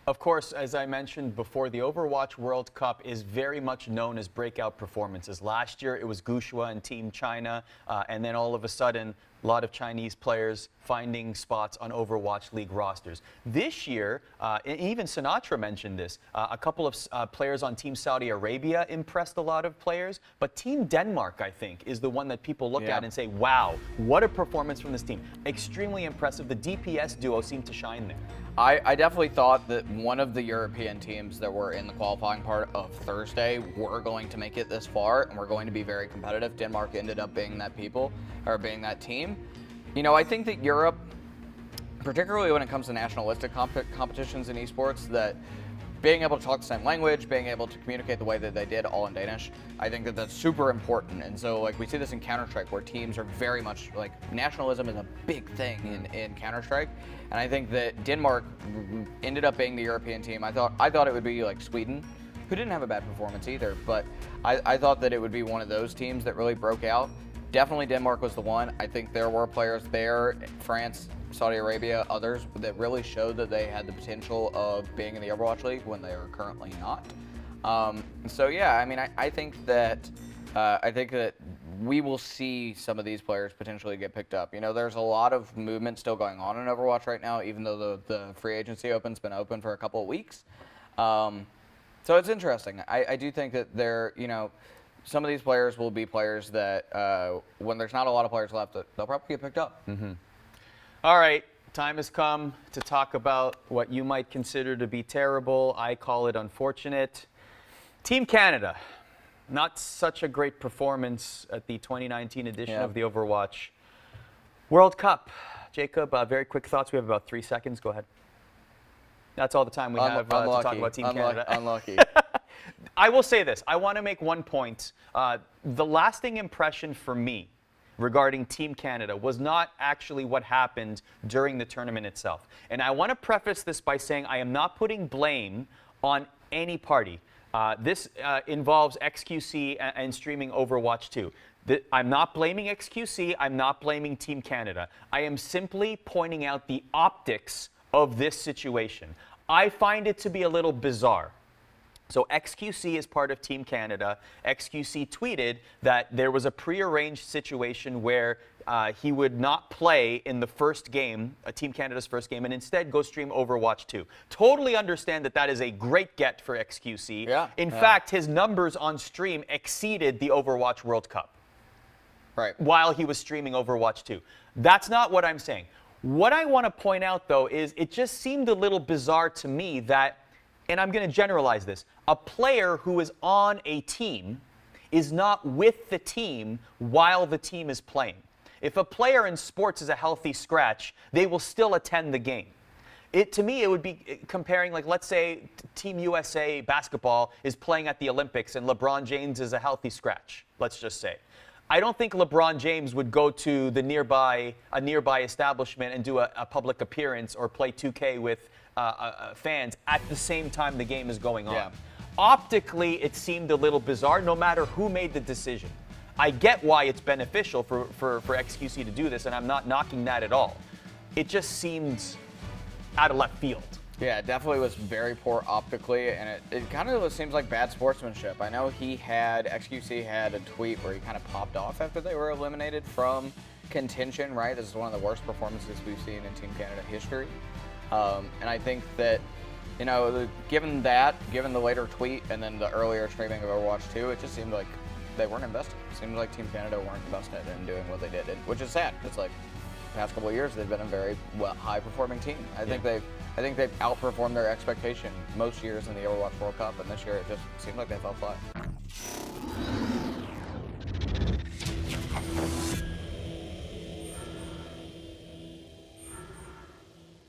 Of course, as I mentioned before, the Overwatch World Cup is very much known as breakout performances. Last year, it was Gushua and Team China, and then all of a sudden, a lot of Chinese players finding spots on Overwatch League rosters. This year, even Sinatra mentioned this, a couple of players on Team Saudi Arabia impressed a lot of players, but Team Denmark, I think, is the one that people look at and say, wow, what a performance from this team. Extremely impressive. The DPS duo seemed to shine there. I definitely thought that one of the European teams that were in the qualifying part of Thursday were going to make it this far and were going to be very competitive. Denmark ended up being being that team. You know, I think that Europe, particularly when it comes to nationalistic competitions in esports, that being able to talk the same language, being able to communicate the way that they did all in Danish, I think that that's super important. And so, like, we see this in Counter-Strike where teams are very much, like, nationalism is a big thing in Counter-Strike. And I think that Denmark ended up being the European team. I thought it would be like Sweden, who didn't have a bad performance either, but I thought that it would be one of those teams that really broke out. Definitely Denmark was the one. I think there were players there, France, Saudi Arabia, others, that really showed that they had the potential of being in the Overwatch League when they are currently not. So yeah, I mean, I think that we will see some of these players potentially get picked up. You know, there's a lot of movement still going on in Overwatch right now, even though the free agency open's been open for a couple of weeks. So it's interesting. I do think that some of these players will be players that when there's not a lot of players left, they'll probably get picked up. Mm-hmm. All right, time has come to talk about what you might consider to be terrible. I call it unfortunate. Team Canada, not such a great performance at the 2019 edition of the Overwatch World Cup. Jacob, very quick thoughts. We have about 3 seconds. Go ahead. That's all the time we have to talk about Team Canada. Unlucky. I will say this. I want to make one point. The lasting impression for me regarding Team Canada was not actually what happened during the tournament itself. And I want to preface this by saying I am not putting blame on any party. This involves XQC and streaming Overwatch 2. I'm not blaming XQC. I'm not blaming Team Canada. I am simply pointing out the optics of this situation. I find it to be a little bizarre. So XQC is part of Team Canada. XQC tweeted that there was a prearranged situation where he would not play in the first game, Team Canada's first game, and instead go stream Overwatch 2. Totally understand that that is a great get for XQC. In fact, his numbers on stream exceeded the Overwatch World Cup. Right. While he was streaming Overwatch 2. That's not what I'm saying. What I want to point out, though, is it just seemed a little bizarre to me that, and I'm going to generalize this, a player who is on a team is not with the team while the team is playing. If a player in sports is a healthy scratch, they will still attend the game. To me, it would be comparing, like, let's say Team USA Basketball is playing at the Olympics and LeBron James is a healthy scratch, let's just say. I don't think LeBron James would go to a nearby establishment and do a public appearance or play 2K with fans at the same time the game is going on. Yeah. Optically, it seemed a little bizarre, no matter who made the decision. I get why it's beneficial for XQC to do this, and I'm not knocking that at all. It just seemed out of left field. Yeah, it definitely was very poor optically, and it kind of seems like bad sportsmanship. I know XQC had a tweet where he kind of popped off after they were eliminated from contention, right? This is one of the worst performances we've seen in Team Canada history. And I think that, you know, given the later tweet and then the earlier streaming of Overwatch 2, it just seemed like they weren't invested. It seemed like Team Canada weren't invested in doing what they did, which is sad. It's like the past couple of years they've been a very high-performing team. I think they've outperformed their expectation most years in the Overwatch World Cup, and this year it just seemed like they fell flat.